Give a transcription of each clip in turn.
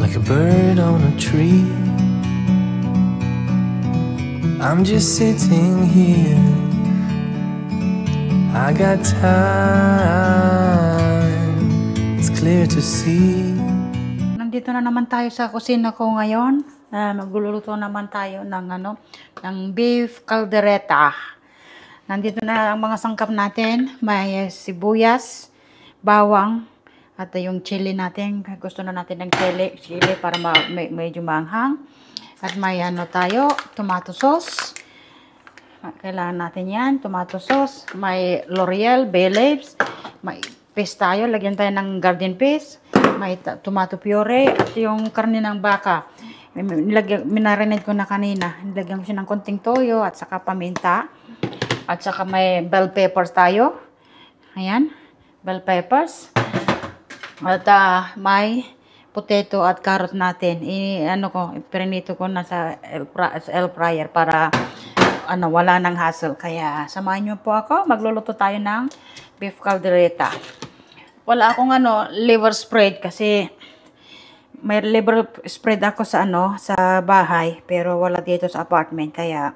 like a bird on a tree. I'm just sitting here, I got time, it's clear to see. Nandito na naman tayo sa kusina ko ngayon. Magluluto naman tayo ng beef caldereta. Nandito na ang mga sangkap natin. May sibuyas, bawang, at yung chili natin. Gusto na natin ng chili para medyo maanghang. At may tomato sauce. Kailangan natin yan, tomato sauce. May L'Oreal, bay leaves. May paste tayo, lagyan tayo ng garden paste. May tomato puree at yung karne ng baka. Minarinate ko na kanina. Nilagyan ko siya ng konting toyo at saka paminta. At saka may bell peppers tayo. Ayan, bell peppers. At may potato at carrot natin. Prinito ko na sa air fryer para wala nang hassle. Kaya samahan niyo po ako. Magluluto tayo ng beef caldereta. Wala akong liver spread kasi may liver spread ako sa bahay pero wala dito sa apartment, kaya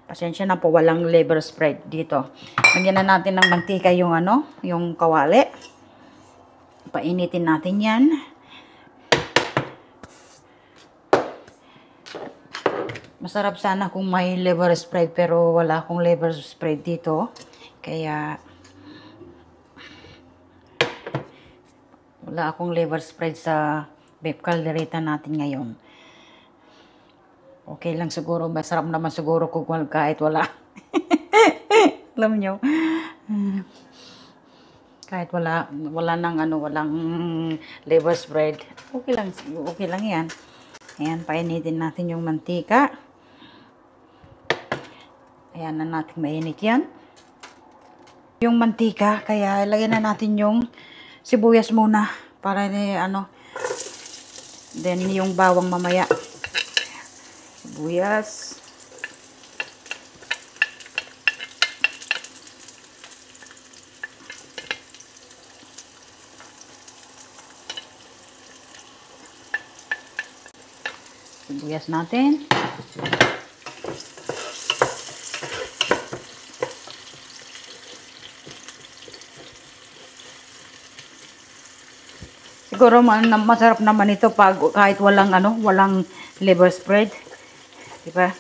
pasensya na po, walang liver spread dito. Lagyan na natin ng mantika yung kawali. Painitin natin 'yan. Masarap sana kung may liver spread pero wala akong liver spread dito. Kaya wala akong liver spread sa beef caldereta natin ngayon. Okay lang siguro, masarap naman siguro kung kahit wala. Alam nyo, kahit walang liver spread, okay lang yan. Ayan, painitin natin yung mantika. Ayan na natin mainit yan. Yung mantika, kaya ilagyan na natin yung sibuyas muna para then yung bawang mamaya. Sibuyas. Sibuyas natin. Siguro masarap naman ito pag kahit walang liver spread. Diba?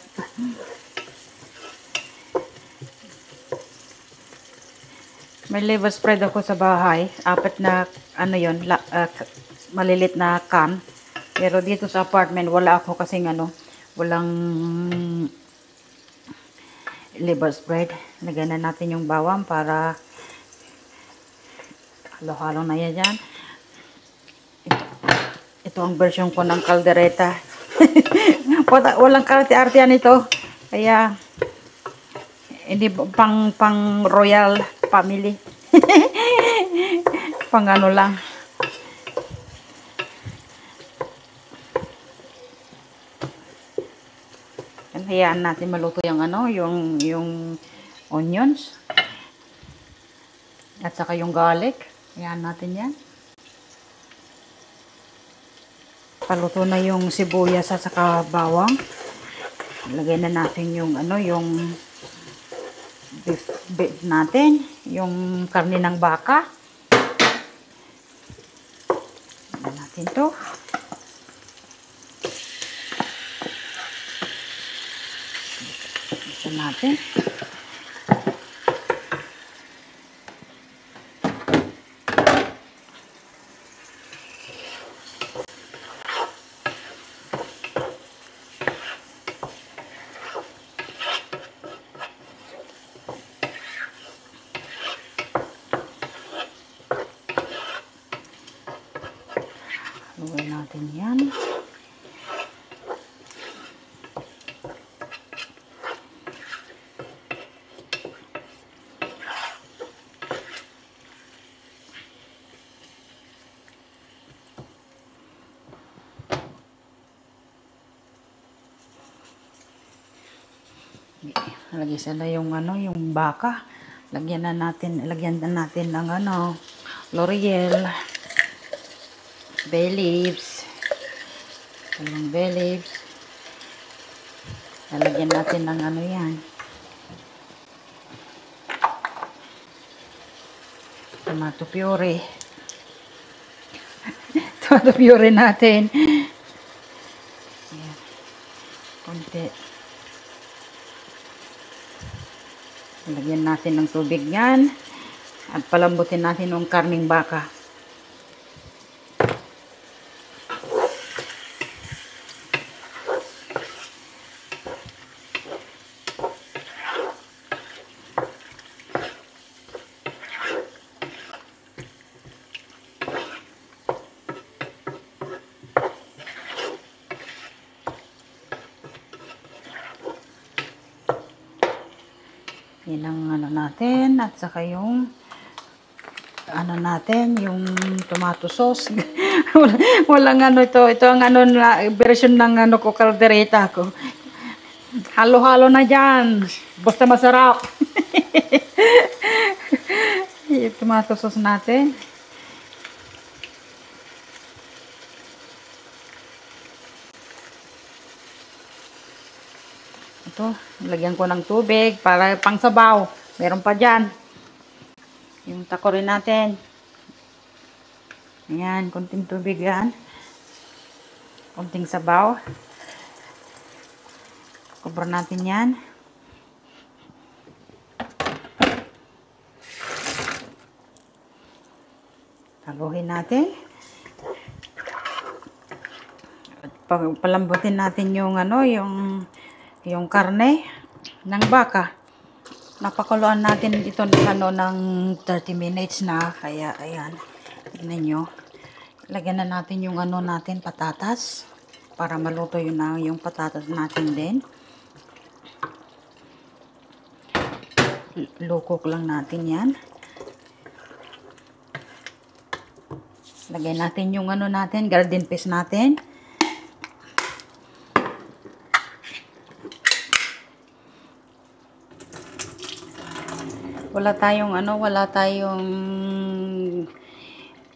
May liver spread ako sa bahay. Apat na malilit na can. Pero dito sa apartment wala ako kasing walang liver spread. Lagyan na natin yung bawang para halo-halo na yan dyan. Ito ang version ko ng caldereta. Walang karte-artean ito. Kaya hindi pang royal family. Pang lang. Hayaan natin maluto yung onions at saka yung garlic. Hayaan natin yan. Paluto na yung sibuyas at saka bawang. Lagay na natin yung beef natin, yung karne ng baka. Lagyan natin to. Isa natin. Luwin natin yan. Lagyan na yung baka. Lagyan na natin ng L'Oreal, bay leaves, Walang bay leaves. Lalagyan natin ng ano yan. Tomato puree. Tomato puree natin. Ayan. Konti. Lagyan natin ng tubig yan. At palambutin natin ng karning baka. Yan ang ano natin. At saka yung ano natin, yung tomato sauce. Walang ano ito. Ito ang ano na version ng ano ko, caldereta ko. Halo-halo na dyan. Basta masarap. Yung tomato sauce natin. Ito, lagyan ko ng tubig para pangsabaw. Meron pa dyan. Yung tako rin natin. Ayan, konting tubig yan. Konting sabaw. Cover natin yan. Haluhin natin. Palambutin natin yung ano, yung karne ng baka. Napakuluan natin ito ng ano ng 30 minutes na, kaya ayan. Tignan nyo. Lagyan na natin yung ano natin, patatas, para maluto yun na yung patatas natin din. Lukok lang natin yan. Lagay natin yung ano natin, garden paste natin. Wala tayong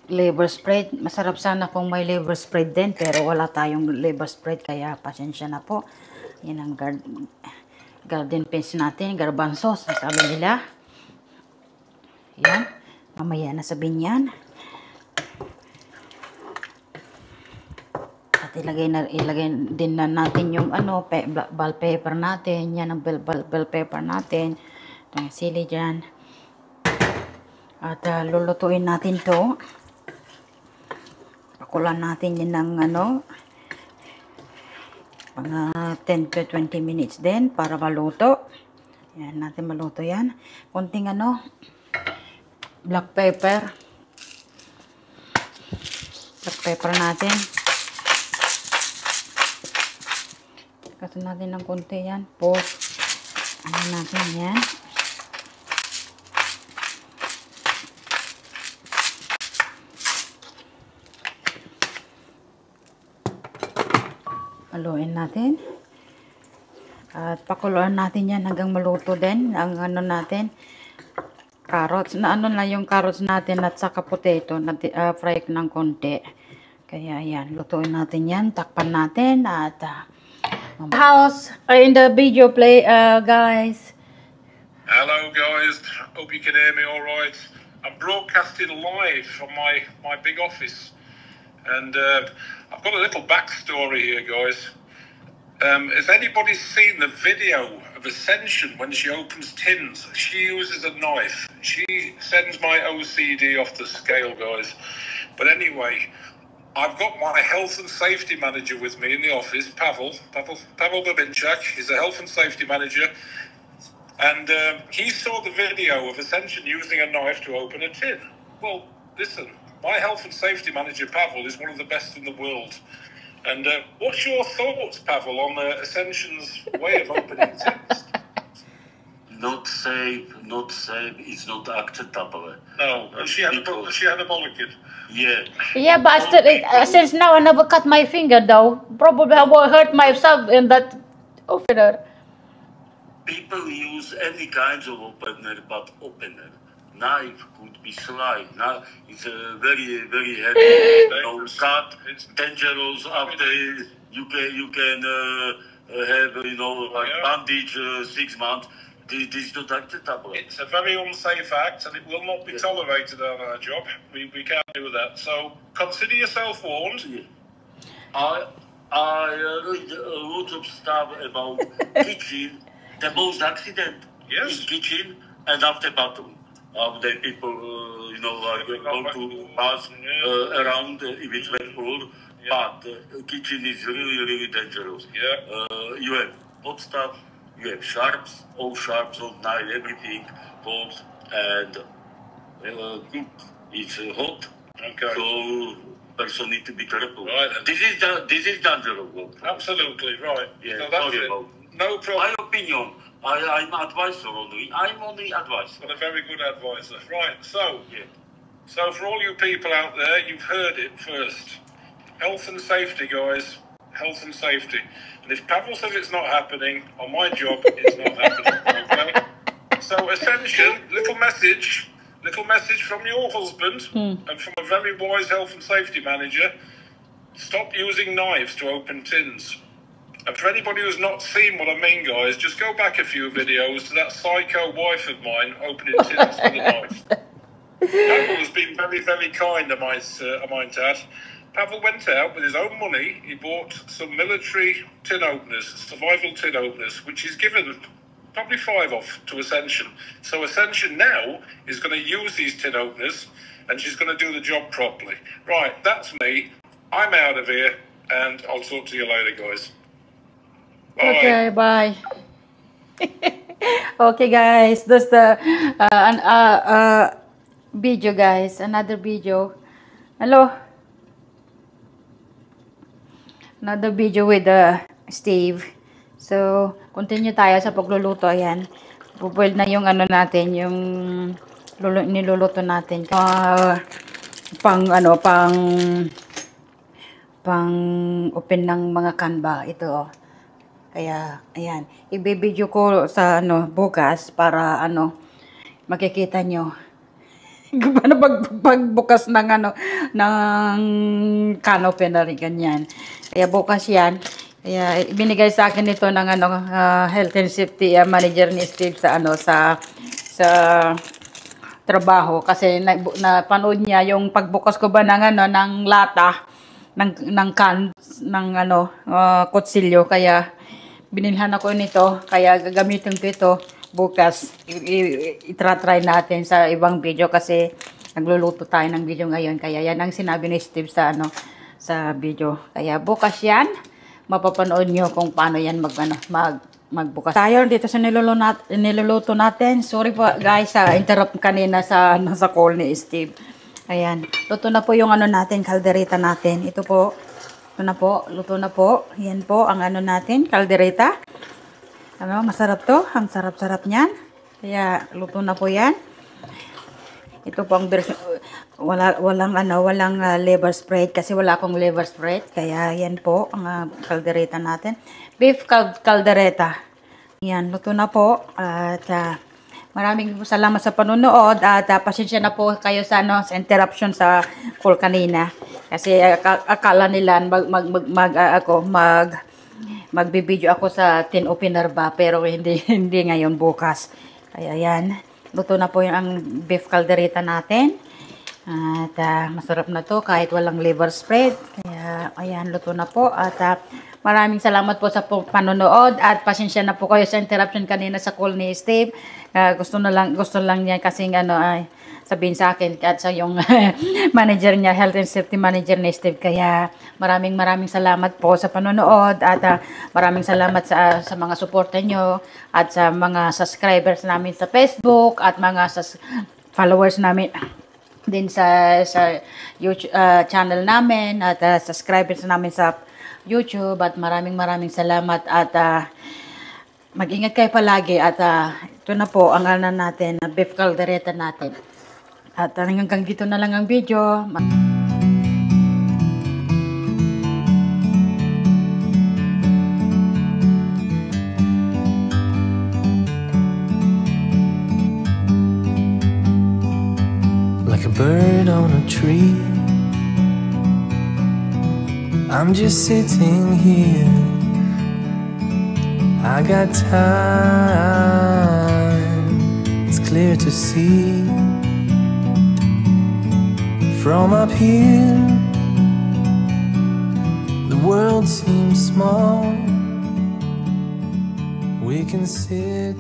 liver spread. Masarap sana kung may liver spread din, pero wala tayong liver spread, kaya pasensya na po. Yan ang garden paste natin, garbanzos, sabi nila. Yan, mamaya na sabihin yan. At ilagay din na natin yung ano, bell pepper natin. Yan ang bell pepper natin. Itong sili dyan. At lulutuin natin to. Pakulan natin yan ng ano, mga 10 to 20 minutes din para maluto. Yan, natin maluto yan. Konting ano, black pepper. Black pepper natin. Kaso natin ng konti yan. Ano natin yan. Haluin natin. At pakuluan natin yan hanggang maluto din. Ang ano natin, carrots. Na ano na yung carrots natin at saka potato. Fry ng konti. Kaya yan, lutuin natin yan. Takpan natin at house in the video play, guys. Hello guys, hope you can hear me all right. I'm broadcasting live from my big office, and I've got a little backstory here, guys. Has anybody seen the video of Ascension when she opens tins? She uses a knife. She sends my OCD off the scale, guys. But anyway, I've got my health and safety manager with me in the office, Pavel Babinchak. He's a health and safety manager. And he saw the video of Ascension using a knife to open a tin. Well, listen, my health and safety manager, Pavel, is one of the best in the world. And what's your thoughts, Pavel, on Ascension's way of opening tins? Not safe, it's not acceptable. No, she had a bollocked. Yeah. Yeah, but since now I never cut my finger though. Probably I will hurt myself in that opener. People use any kinds of opener, but opener. knife could be slide. Now it's a very very heavy. Cut. It's dangerous. After you can have like bandage 6 months. This is not acceptable. It's a very unsafe act, and it will not be tolerated on our job. We can't do that. So consider yourself warned. Yeah. I read a lot of stuff about kitchen. The most accident Yes. in kitchen and after bathroom. The people, are going to pass around if it's very cold. But kitchen is really, really dangerous. Yeah. You have hot stuff, you have sharps, all knife, everything cold, and cook is hot. Okay. So person need to be careful. Right. This is dangerous. Absolutely right. Yeah, So that's sorry it. about. No problem. My opinion. I'm advisor only. I'm only advisor. But a very good advisor. Right. So Yeah. for all you people out there, you've heard it first. Health and safety, guys. Health and safety. And if Pavel says it's not happening, on my job, it's not happening. Okay? So, Ascension, little message from your husband and from a very wise health and safety manager. Stop using knives to open tins. And for anybody who's not seen what I mean, guys, just go back a few videos to that psycho wife of mine opening tins with a knife. Pavel has been very, very kind, I might add. Pavel went out with his own money. He bought some military tin openers, survival tin openers, which he's given probably 5 off to Ascension. So Ascension now is going to use these tin openers, and she's going to do the job properly. Right, that's me. I'm out of here, and I'll talk to you later, guys. Bye. Okay, bye. Okay, guys, that's the video, guys. Another video. Hello. Another video with Steve. So, continue tayo sa pagluluto. Ayan. Buboil na yung ano natin, yung niluluto natin. Pang open ng mga kanba. Ito, oh. Kaya, ayan. Ibibideo ko sa bukas para makikita nyo. Paano pagbukas ng can opener, ganyan. Kaya bukas yan. Kaya binigay sa akin ito ng health and safety manager ni Steve sa sa trabaho kasi napanood niya yung pagbukas ko ba ng lata ng can ng kutsilyo, kaya binilhan ako nito, kaya gagamitin ko ito bukas. I-try natin sa ibang video kasi nagluluto tayo ng video ngayon, kaya yan ang sinabi ni Steve sa sa video. Kaya bukas yan, mapapanood nyo kung paano yan magbukas. Tayo dito sa niluluto natin. Sorry po guys sa interrupt kanina sa call ni Steve. Ayan, luto na po yung natin, kaldereta natin. Ito po, luto na po. Yan po ang natin, kaldereta. Masarap to, ang sarap-sarap niyan. Kaya luto na po yan. Ito po ang version, walang liver spread kasi wala akong liver spread. Kaya yan po ang kaldereta natin. Beef kaldereta. Yan, luto na po. At maraming salamat sa panonood at pasensya na po kayo sa interruption sa call kanina. Kasi akala nila magbibideo ako sa tin opener ba, pero hindi ngayon, bukas. Kaya yan, luto na po yung ang beef caldereta natin. At masarap na to kahit walang liver spread. Kaya ayan, luto na po. At maraming salamat po sa panonood at pasensya na po kayo sa interruption kanina sa call ni Steve. Gusto lang niya kasing sabihin sa akin at sa yung manager niya, health and safety manager ni Steve. Kaya maraming salamat po sa panonood at maraming salamat sa mga suporta nyo at sa mga subscribers namin sa Facebook at mga followers namin din sa YouTube channel namin at subscribers namin sa YouTube. At maraming salamat at mag-ingat kayo palagi. At ito na po ang natin, beef caldereta natin. At hanggang dito na lang ang video. bird on a tree. I'm just sitting here. I got time, it's clear to see. From up here, the world seems small. We can sit